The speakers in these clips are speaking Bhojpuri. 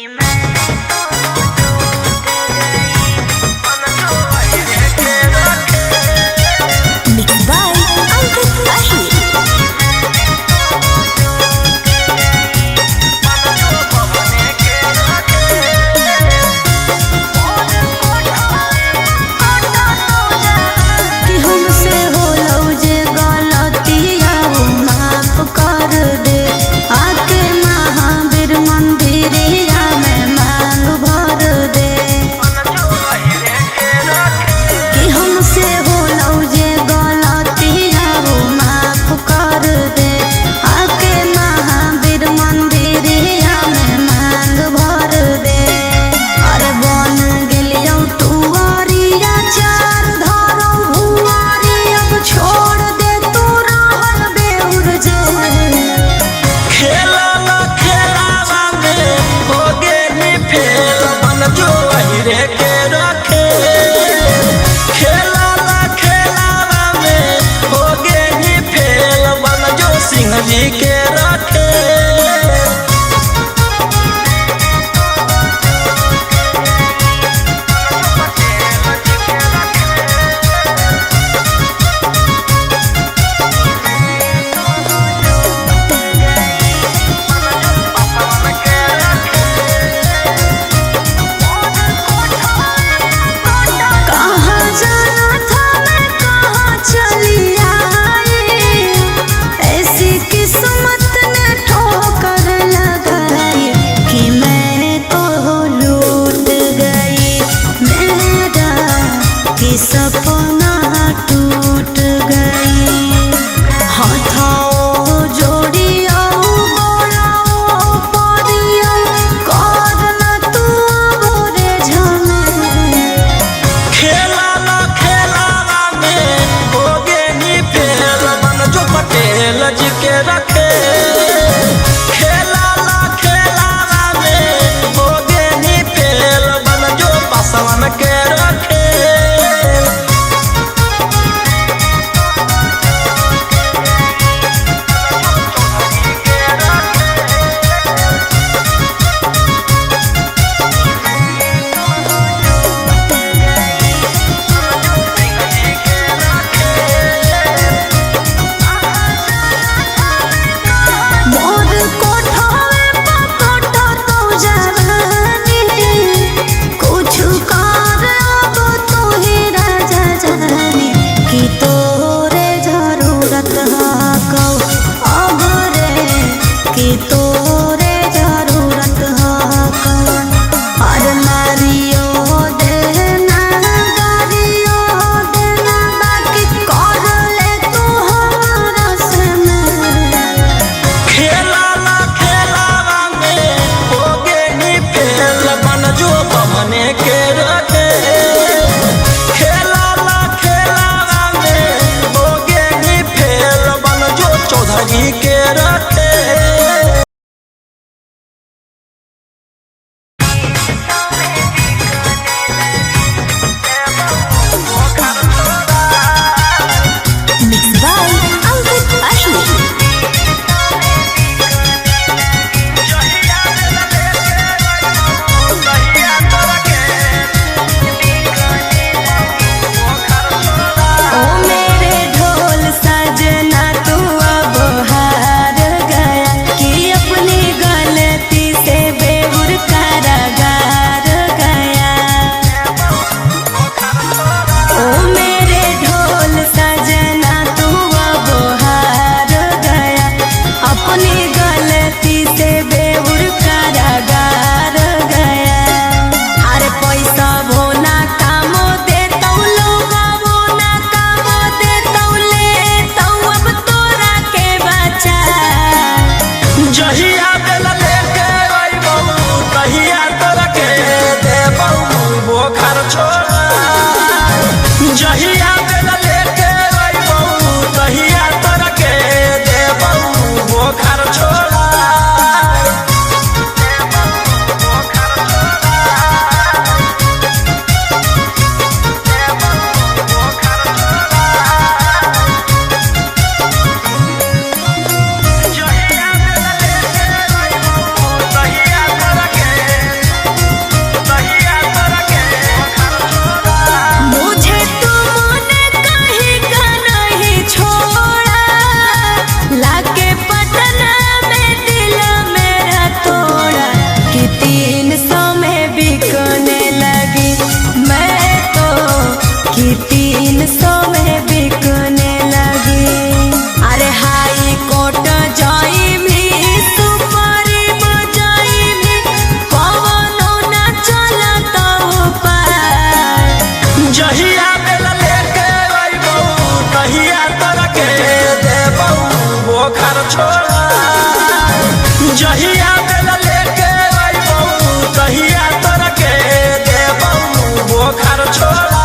Mixed by Ankit Tahir. कि हमसे होलौ जे गलतिया वो माफ कर दे। आके महावीर मंदिरिया में जहिया बेला लेके अइबौ तहिया तोरा के देबौ बोखर छोड़ा।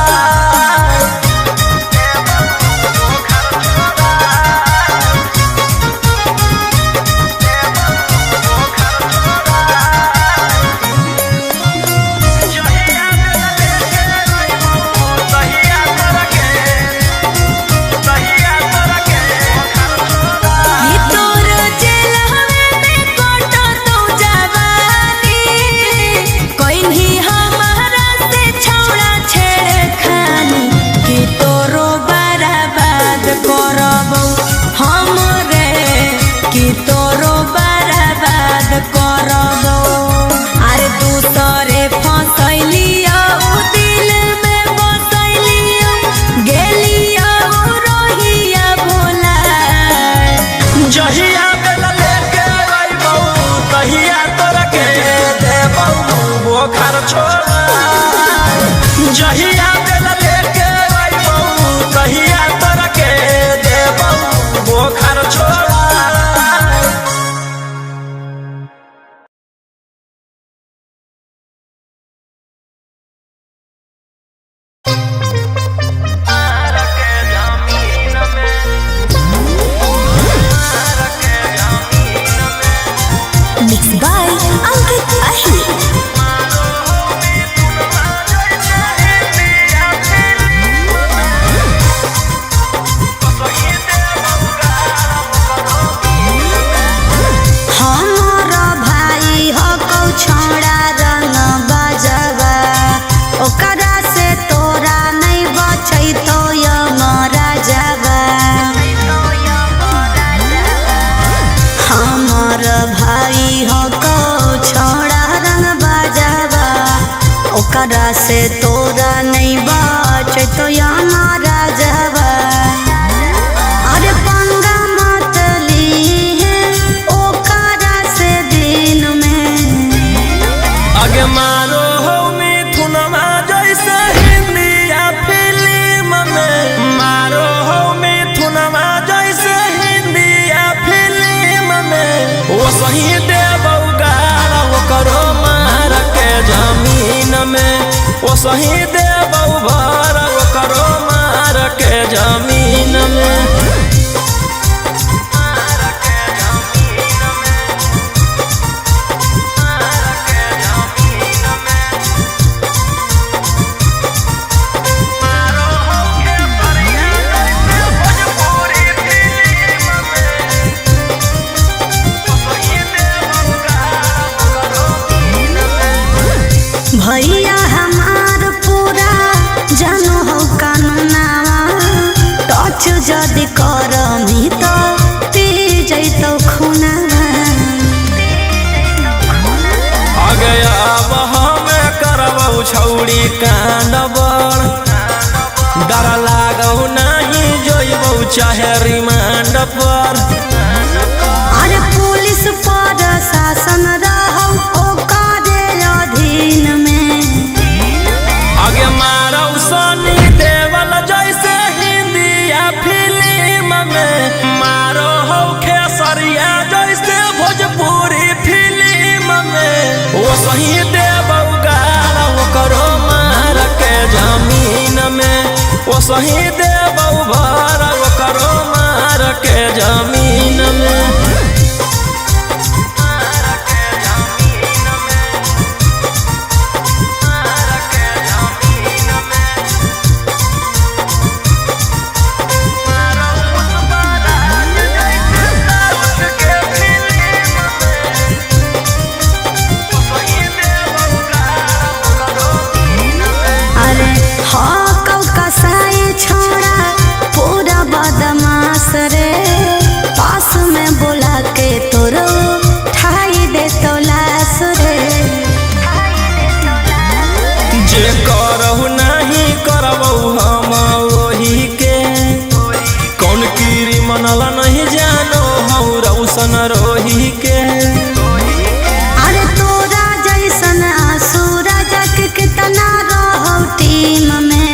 जहिया बेला लेके अइबौ तहिया तोरा के देबौ बोखर छोड़ा। Mixed by Ankit Ahir. ओकरा से तोरा नहीं बचे तो यहाँ राजवा। अरे पंगा मत ली है ओकरा से दिन में। आगे मारो हो मिथुनमा जैसे हिंदिया फिल्म में, मारो हो मिथुनमा जैसे हिंदिया फिल्म में। वो सही देबौ गारा वो करो मार के जमीन में, वो सही देबौ भर वो करो मार के जमीन में। भैया हमार पूरा जानो हो कानूनावा, टच जदि करमी तो पी जैतो खूनावा। आगे अब हमें करबौ छौड़ी कांड बड़, डर लागौ नहीं जोइबौ चाहे रिमांड पर। अरे पुलिस पर शासन रहौ ओकरे अधीन में। आगे मारौ सनी देवल जैसे हिंदिया फिल्म में, मारो हो खेसरिया जैसे भोजपुरी फिल्म में। वो सही देबौ गारा वो करो मार के जमीन में, वो सही देबौ भर वो करो मार के जमीन में। मनला नहीं जानो हूँ रौशन रोही के। अरे तोरा जैसन आसुरा जग कितना रहो टीम में।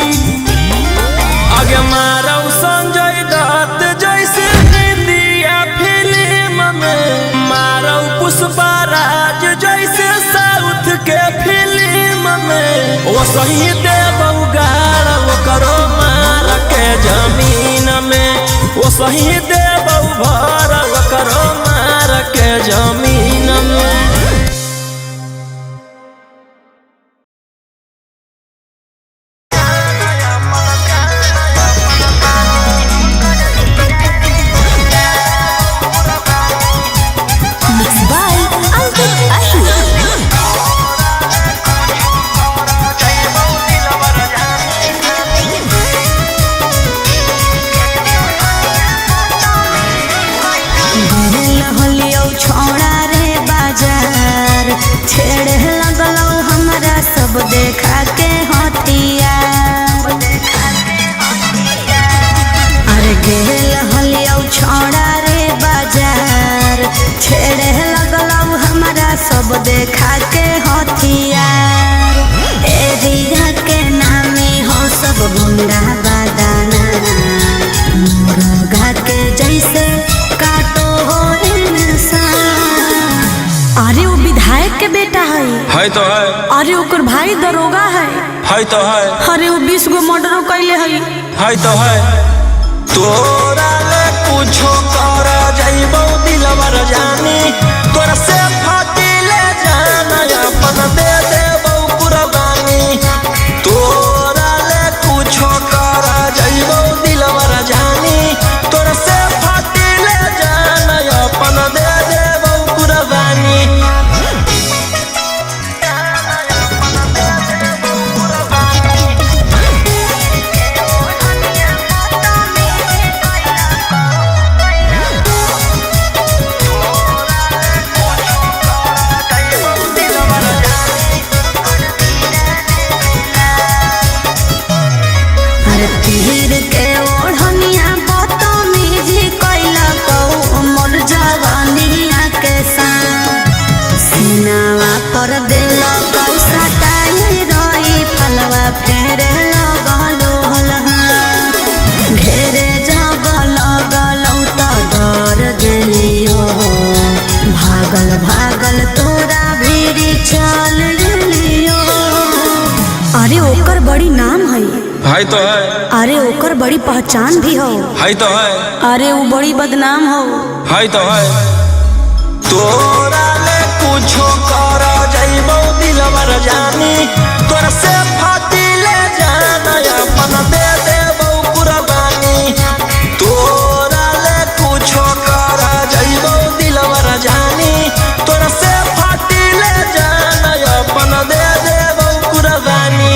आगे मारो संजय दत्त जैसे हिंदिया फिल्म में, मारो पुष्प वो सही दे बउगाड़ वो करो मार के जमीन में, वो सही दे बउभर वो करो मार के जमीन में। छेड़े लगलो हमरा सब देखा के हथियार, अरे गेल हलियो छोड़ा रे बाजार। छेड़े लगलो हमरा सब देखा के हथियार। एरिया के नामे हो सब गुंडा बादाना, मुर्गा के जैसे काटो हो इंसान। अरे वो विधायक के बेटा है तो है। अरे ओकर भाई दरोगा है तो है। अरे वो 20 गो मर्डर कैले है तो है। तोरा ले कुछो कर जाइबो दिलवर जानी, तोरा से फाटी ले जाना अपन दे देबो कुर्बानी। तोरा ले कुछो कर जाइबो दिलवर जानी, तोरा से फाटी ले जाना अपन दे देबो कुर्बानी। तीर के ओढ़निया बदतमीजी कैला तो मोर जवानिया के साथ। सीनावा पर दिल सटाई रही फलवा फेरे लगलो हलहा। घेरे जब लगलो तो डर गेलियो, भागल भागल तोरा भीरी चल गेलियो। अरे ओकर बड़ी नाम है तो है। अरे ओकर बड़ी पहचान भी हो तो है। अरे वो बड़ी बदनाम हो तो है। तोरा ले कुछो कर जाइबो दिलवर जानी, तोरा से फाटी ले जाना अपन दे देबो कुर्बानी। तोरा ले कुछो कर जाइबो दिलवर जानी, तोरा से फाटी ले जाना अपन दे देबो कुर्बानी।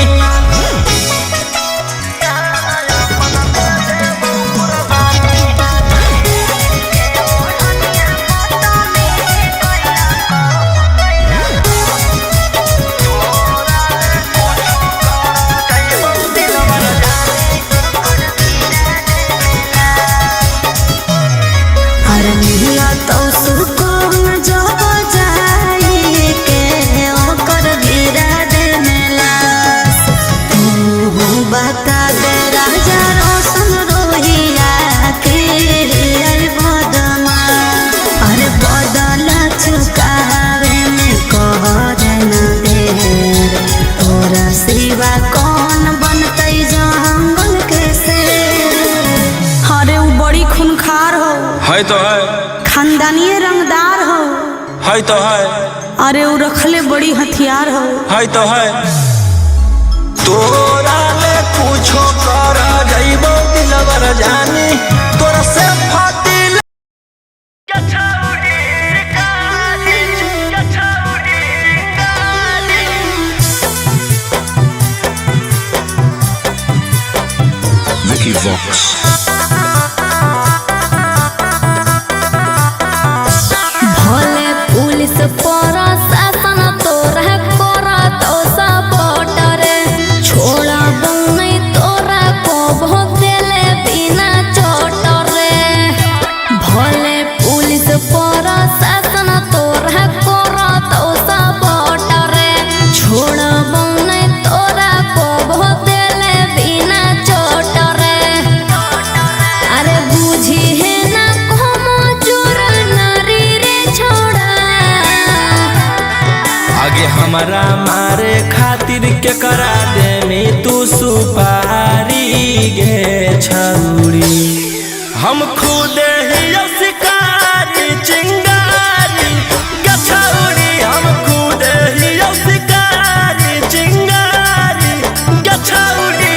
तो सुकून जब जाई के ओकर गिरा देने लाश। तू बता दे राजा रोशन रोहिया के बदमाश। अरे बदला चुकावे में कहर न देर, तोरा सिवा कौन बनतै जंगल के शेर। अरे वो बड़ी खूंखार हो तो है। खानदानी रंगदार हो तो है। अरे वो रखले बड़ी हथियार हो तो है। तोरा ले कुछो कर जाइबो दिलवर जानी, तोरा से फाटी Vicky Vox. भले पुलिस प्रशासन तोरा कोरा तो सपोर्टर, छोड़ा नहीं तोरा को बहुत देले बिना चोटर। भले पुलिस प्रशासन तोरा कोरा तो सपोर्टर, छोड़ा नहीं तोरा को बहुत देले बिना चोटर। आगे हमारा मारे खातिर के करा दे में तू सुपारी गे छौरी। हम खुद ही शिकारी चिंगारी गछौरी, हम खुद ही शिकारी चिंगारी गछौरी।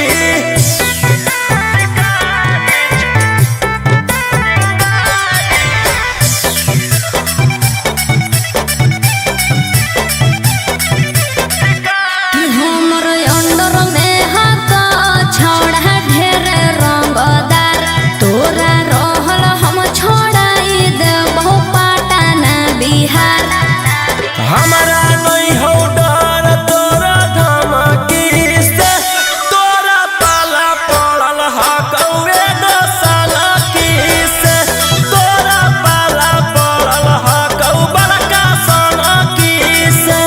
हमारा नहीं हो डर तोरा धमकी से, तोरा पाला पड़ल हकौवे दसाला की से, तोरा पाला पड़ल हकौ बड़का सोना की से।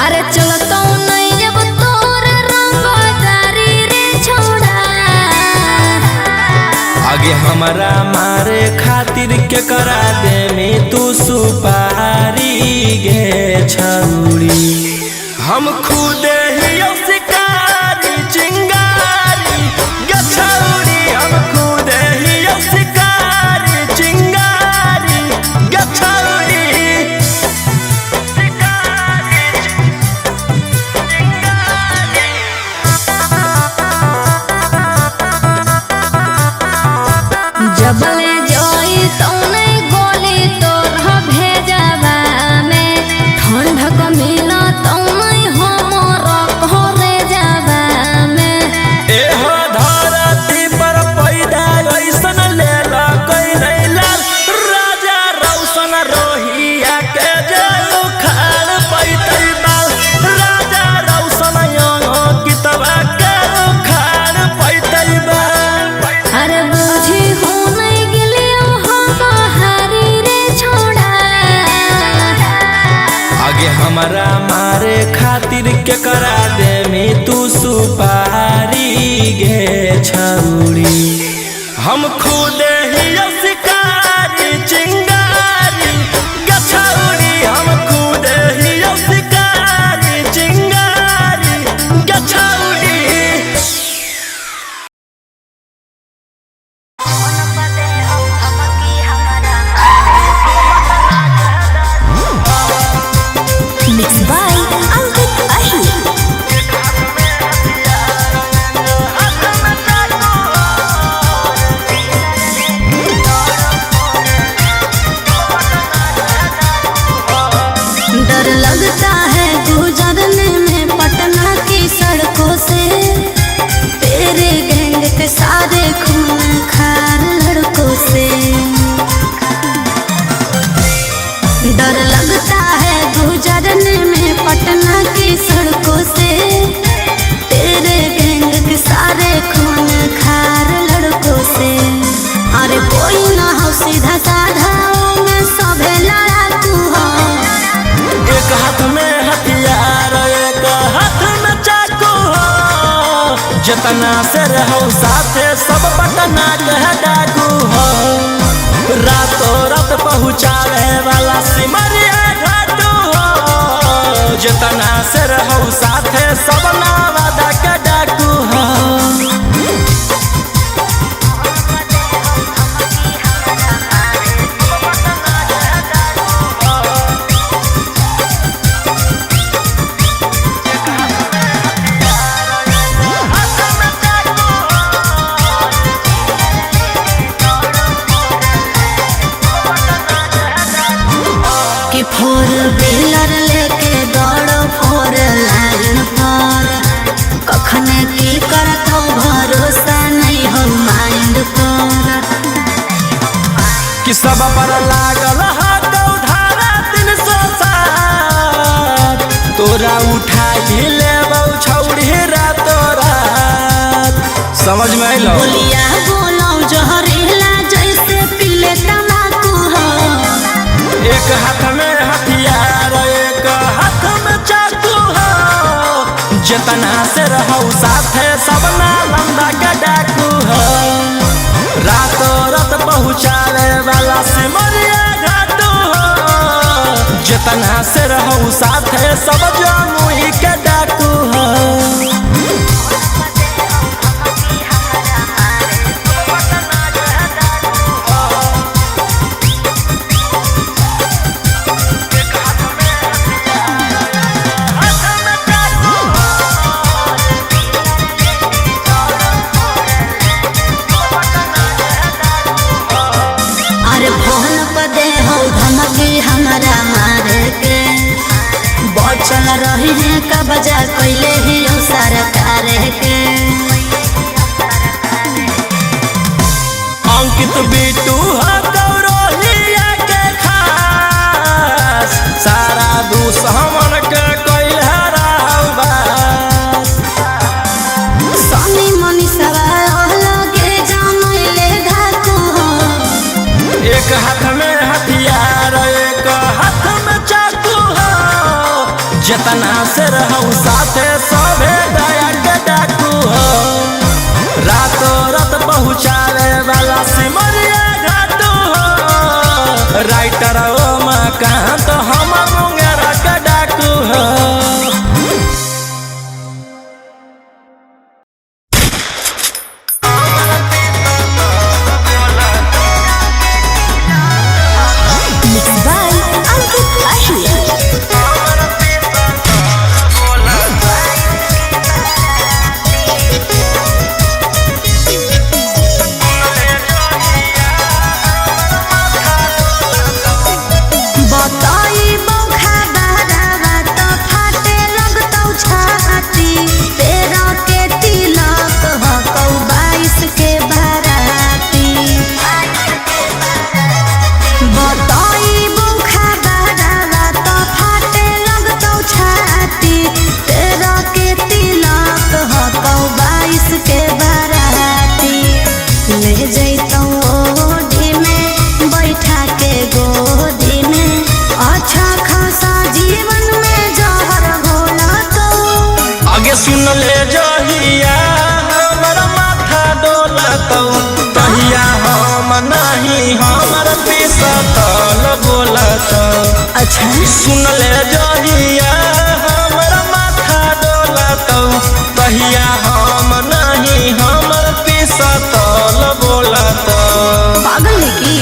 अरे चलतो नहीं अब तोर रंगदारी रे छोड़ा। आगे हमारा मारे खातिर के करा दे में तू सुपारी गे छौरी। हम खुद ही शिकारी चिंगारी गछौरी, हम खुद ही शिकारी चिंगारी गछौरी। जबले जोई तो नहीं गोली तोर भेजवा में, ठंडक मिला तो नहीं हमर घरे जावा में। एह धरती पर पैदा ऐसन लेला कोई नहीं लाल, राजा रौशन रोहिया के जे उखाड़ पैतै बाल, राजा रौशन यंग कितबा के उखाड़ पैतै बाल। अरे बुझी हो नहीं गिलियो हम हारी रे छोड़ा। आगे हमारा मारे खातिर के करा दे में तू सुपारी गे छौरी। हम खुद ही शिकारी चिंगारी गछौरी, हम खुद ही शिकारी चिंगारी गछौरी। Mixed by Ankit Ahi. डर लगता है गुजरने में पटना की सड़कों से, तेरे गैंग के सारे खून खार लड़कों से। डर लगता है गुजरने में पटना की सड़कों से, तेरे गैंग के सारे खून खार लड़कों से। अरे कोई ना हो सीधा साधा में सभे लड़ाकू हो। एक हाथ में हथियार एक हाथ में चाकू हो, जितना से रहो साथे सब पटना के डाकू हो। रातों रात पहुँचावे वाला सिमरिया घाटू हो, जितना से रहो साथे सब नावादा के डाकू हो। कि फोर व्हीलर लेके दौड़ो फोर लाइन पर, कखने की करतो भरोसा नहीं हो माइंड पर। कि सब पर लागल हाथों धारा 307, तोरा उठा ही लेबौ छौड़ी रातों रात। समझ में अइलो? बोलिया बोलो जहरीला जैसे पीले तम्बाकू हो। एक हाथ में हथियार एक हाथ में चाकू हो, जितना से रहो साथे सब नालंदा के डाकू हो। रातों रात पहुँचावे वाला सिमरिया घाटू हो, जितना से रहू साथे सब जमुई के डाकू हो। अरे फोन पर दे हो धमकी हमारा मारे के बचल रही है का बजा कैले ही सरकार के। अंकित बिटू गौरवलिया के खास सारा दुश्मन के कैल हराबास। सनी मनीषवा लगे जमैले धाकू हो। एक हाथ में हथियार एक हाथ में चाकू हो। जितना से रहू साथे सभे दया के डाकू हो। रातों रात पहुँचावे वाला सिमरिया घाटू हो। राइटर ओ मकान तो हम मुंगेरा के डाकू हो। Mixed by Ankit Ashwin. बताई बौखा बहरावा तो फाटे लगतौ छाती। तेरा के तिलक हकौ 22 के बाराती। बताई बौखा बहरावा तो फाटे लगतौ छाती। तेरा के तिलक हकौ 22 के बाराती। ले जैतौ ओढ़ी में बैठा के गोदी में। अच्छा खासा जीवन में जहर घोला तो आगे सुन ले जहिया हमर माथा डोलतौ तहिया हम नहीं हमर पिसतल बोलतौ। अच्छा सुन ले जहिया हमर माथा डोलतौ तहिया हम नहीं हमर पिसतल बोलतौ। पागल है की।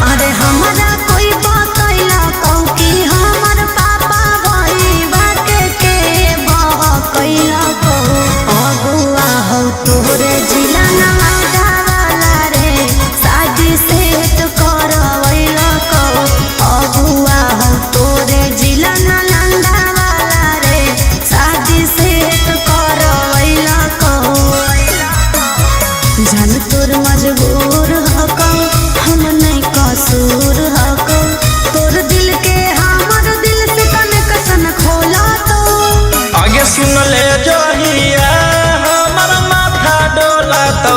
अरे हमरा कोई बतैला कहू कि हमर पापा भईबा के बहकैला कहू। अगुआ हो तोरे जिला नवादा रे शादी सेट करवैला कहू। अगुआ हो तोरे जिला नालंदा वाला रे शादी सेट करवैला कहू। जान तोर मजबूर हकौ हम नहीं कसूर हकौ। तोर दिल के हमर दिल से कनेक्शन खोला तो आगे सुन ले जहिया हमर माथा डोलतौ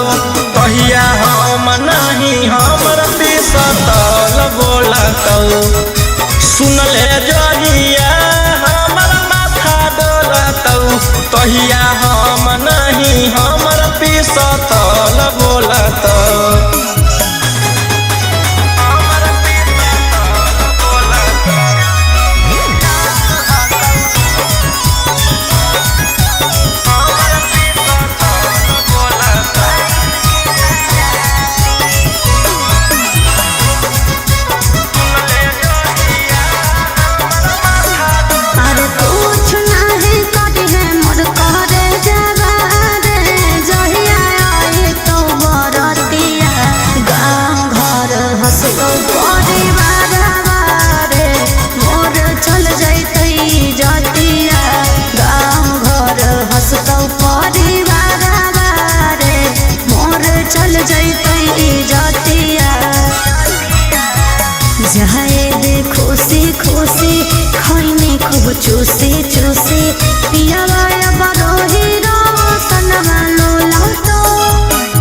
तहिया हम नहीं हमर पिसतल बोलतौ। सुन ले जहिया हमर माथा डोलतौ तहिया हम नहीं हमर पिसतल बोलतौ। अरे कुछ नहीं कटी है मोर करे जवा रे। जहिया आए तो बरतिया गाँव घर हंसतो परिवार रे। मोर चल जैतै जतिया गाँव घर हंसतो परिवार रे। मोर चल जैतै जतिया। जाए दे खुशी खुशी खैनी खूब चूसी चूसी। पियावा बड़ो हीरो सनमा लोला तो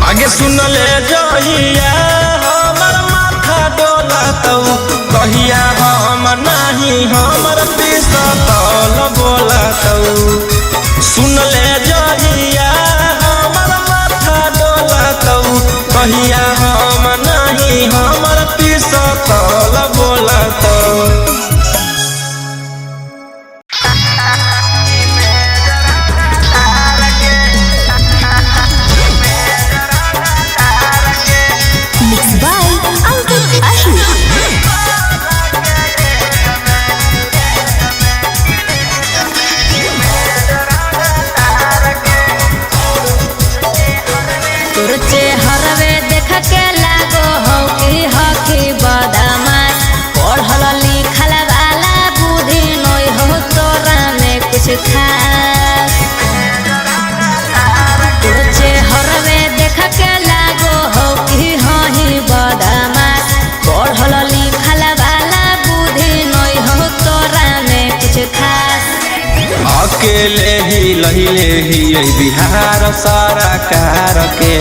आगे सुन ले जहिया जहिया हमर माथा डोलतौ कहिया हम नाही हमर पिस्तौल बोलतौ सुन ले जहिया हमर माथा डोलतौ कहिया हम नाही हमर पिस्तौल बोलतौ Mixed by Uncle Ahmed. तोर चेहरवे देख के लागो हो कि हकी बदमाश पढ़ल लिखल वाला बुद्धि नय हो तोरा में कुछ खास तोर चेहरवे देख के लागो हो कि हही बदमाश पढ़ल लिखल वाला बुद्धि नय हो तोरा में कुछ खास अकेले ही लहिले ही बिहार सारा कार के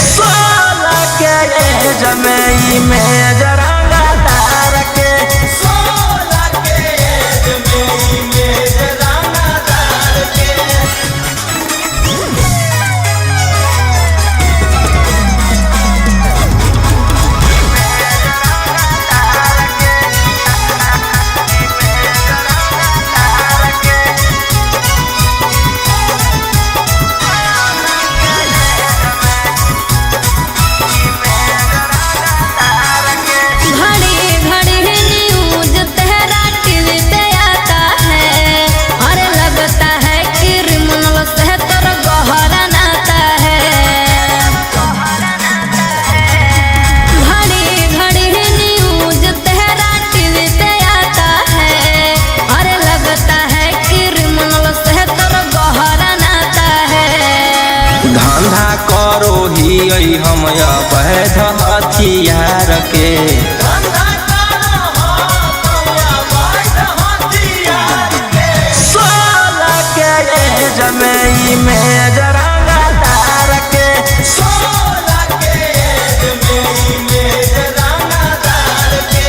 साला के जमई में जरंगा तार के साला के जमई में जरंगा तार के हम अवैध हथियार के साला के जमई में जरंगा तार के साला के जमई में जरंगा तार के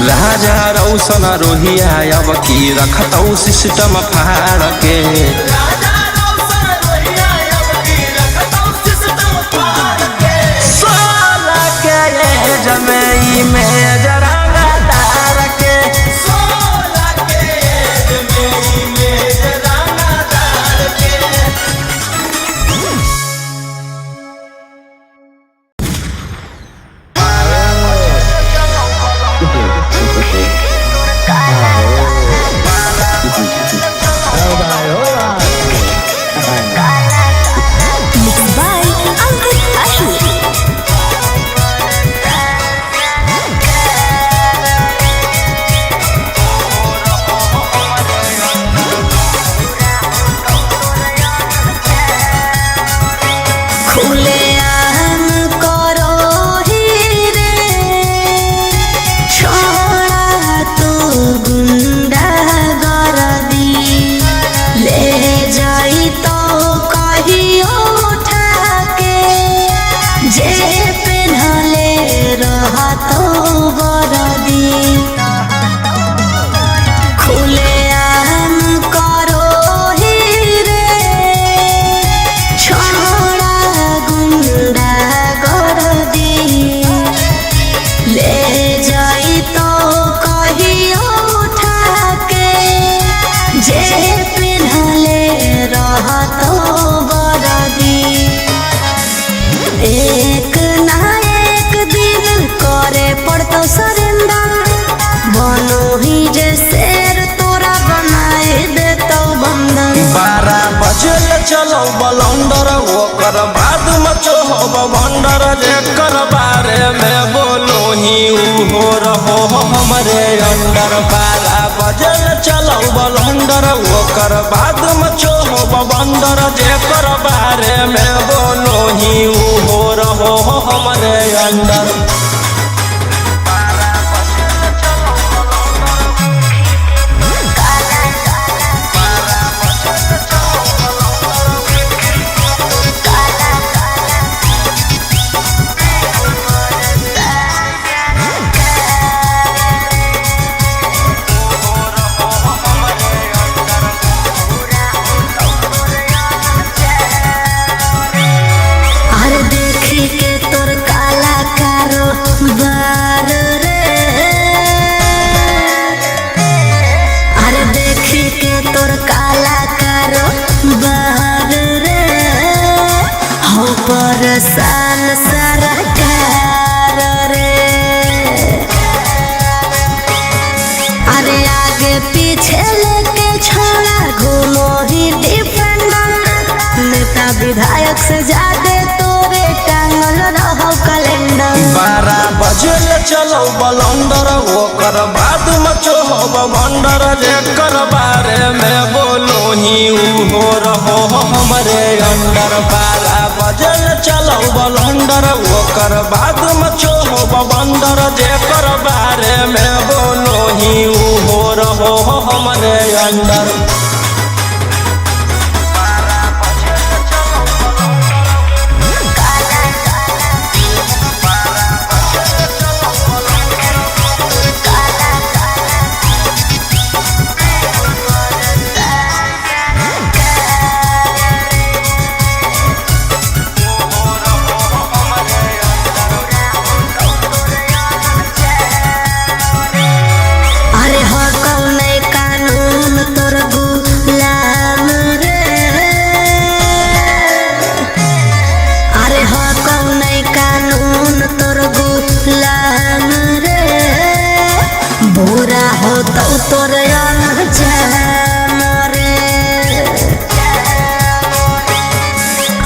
राजा रौशन रोहिया अब की रखतौ सिस्टम फाड़ के साला के जमई में जरंगा तार के साला के जमई में जरंगा तार के चलो बलंडर ओकर बाद मचो हो भंडर जेकर बारे में बोलो ही हो रहो हमरे अंडर 12 बजे चलो बलंडर ओकर बाद मचो हो भंडर जेकर बारे में बोलो ही हो रहो हमरे अंडर। परेशान सरकार रे अरे आगे पीछे लेके छोड़ा घूमो ही डिफेंडर नेता विधायक से ज्यादा तोरे टांगल रहो कैलेंडर। 12 बजे चलो बलंडर ओकर बाद मचो हो भंडर जेकर बारे में बोलो ही हो रहो हमरे अंडर। 12 बजे चलो बलंडर ओकर बाद मचो हो भंडर जेकर बारे में बोलो ही हो रहो हमरे अंडर।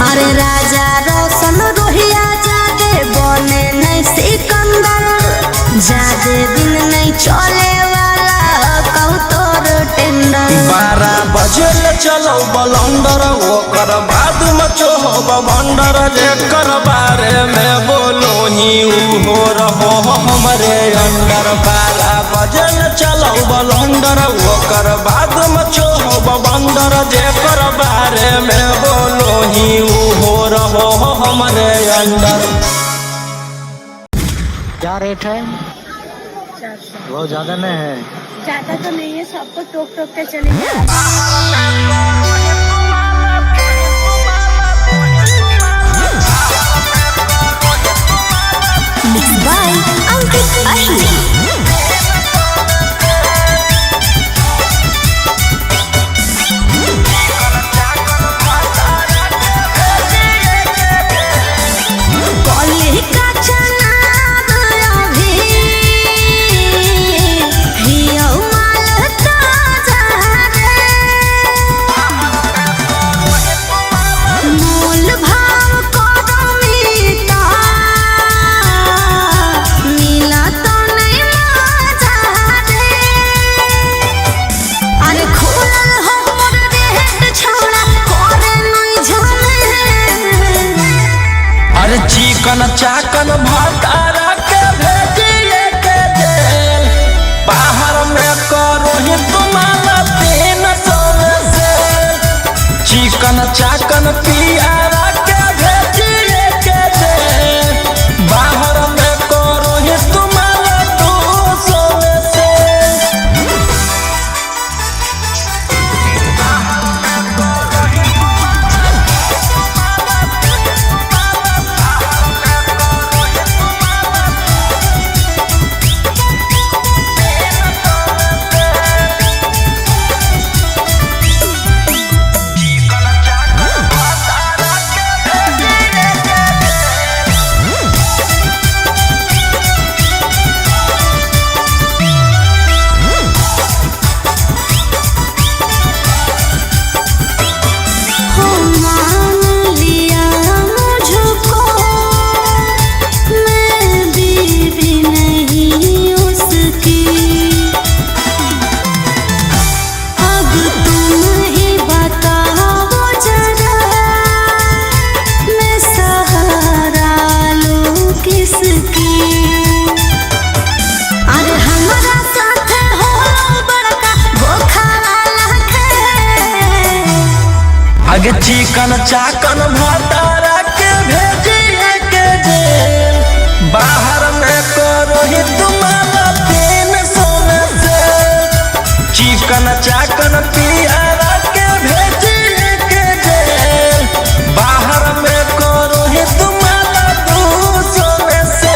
अरे राजा रोशन रोहिया जादे बने नहीं सिकंदर जादे दिन नहीं चले वाला कहू तोर टेंडर। 12 बजे चलो बलंडर ओकर बाद मचो हो भंडर जेकर बारे में बोलो ही हो रहो हमरे अंडर। 12 बजे चलो बलंडर ओकर बाद मचो हो भंडर जेकर बारे में बोलो ही हो रहो हमरे अंडर। क्या रेट है? 400। बहुत ज्यादा नहीं है? ज्यादा तो नहीं है, सबको टोक टोक के चलेंगे। Mixed by Ankit Ahli। चिकन चाकन भटारा के भेजिए के जेल बाहर में करो ही तुम्हारा 300 में से चिकन चाकन पियारा के भेजिए के जेल बाहर में करो ही तुम्हारा 200 में से। चिकन चाकन भातारा के भेजिए के जेल बाहर में करो ही तुम्हारा 300 में से चिकन चाकन पियारा के भेजिए के जेल बाहर में करो ही तुम्हारा 200 में से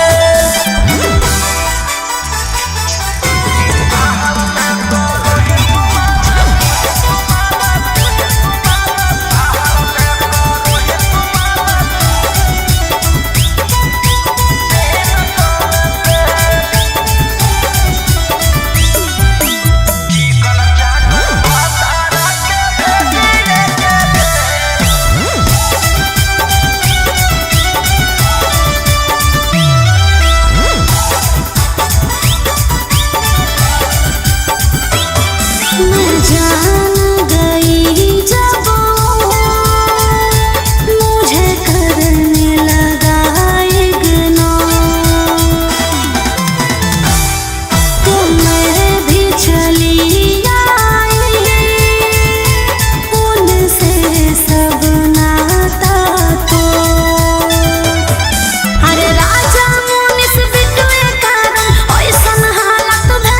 मैं जान गई जब मुझे करने लगा इग्नोर तो मैं भी चली आई उनसे सब नाता तो अरे राजा मुनिस बिटुए कारण ऐसन हालत भे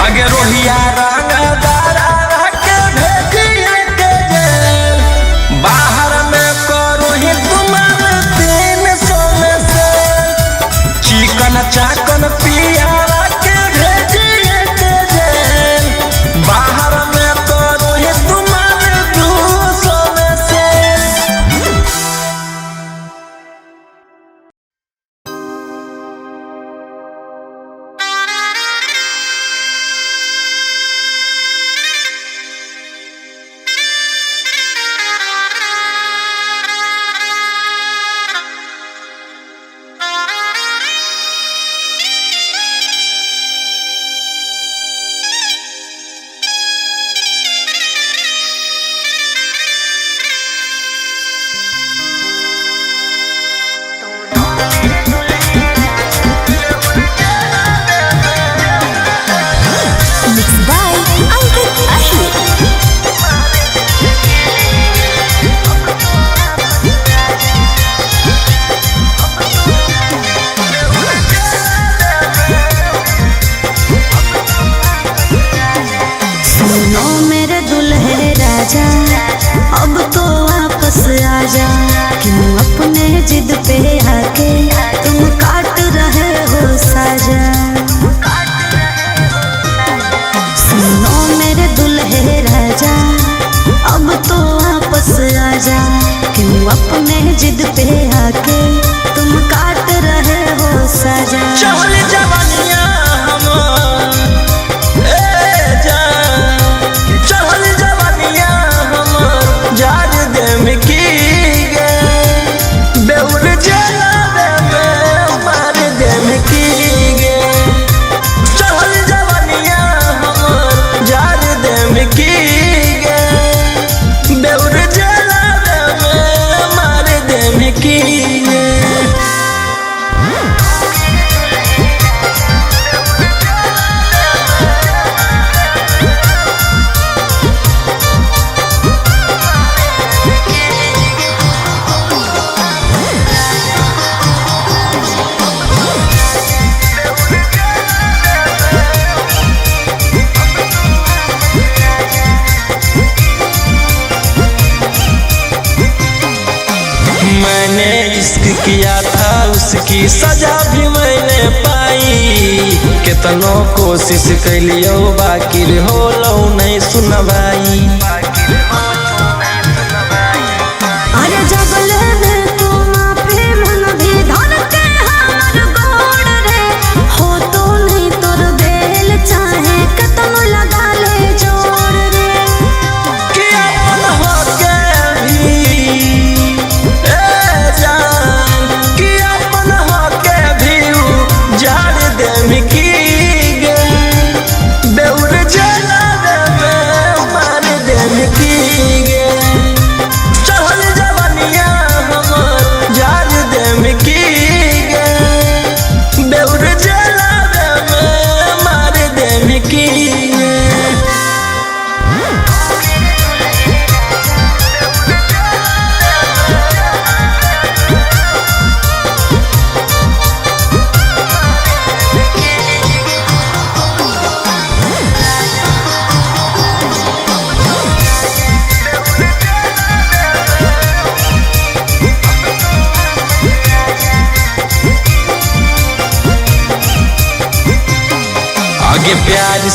आगे रोहिया रंगदारा के भेजिए के जेल बाहर में करो ही तुम्हारे 300 में से चिकन चाकन पियारा के भेजिए के जेल बाहर में करो ही तुम्हारे 200 में से Mixed by Ankit Ahir. सुनो मेरे दुल्हे राजा अब तो वापस आजा क्यों अपने जिद पे आके तुम काट रहे हो साजा सुनो मेरे दुल्हे राजा अब तो वापस आजा क्यों अपने जिद पे आके तुम काट रहे हो साजा चहल जवानिया हमर ए जान चहल जवानिया हमर जार देम की गे बेउर जलावे में मार देम की गे चहल जवानिया हमर जार देम की गे बेउर जलावे में मार देम की गे मैंने इश्क किया था उसकी सजा भी मैंने पाई कितनो कोशिश कैलियो बाकी हो लो नहीं सुनवाई अरे जबल में तू माफी मन भी धन के हमर गोड़ रे हो तो नहीं तोर बेल चाहे कतनो लगा ले जोड़ रे कि अपन होके भी ए जान कि अपन होके भी उजाड़ देम की गे बेउर जलावे में मार देम की गे चहल जवानिया हमर जार देम की गे बेउर जलावे में मार देम की गे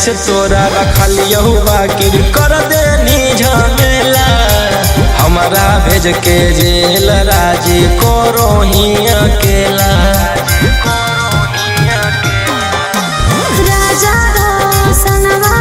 से तोरा रखलियो बाकिर कर देनी झमेला हमारा भेज के जेल राजी करो ही अकेला राजा रोशनवा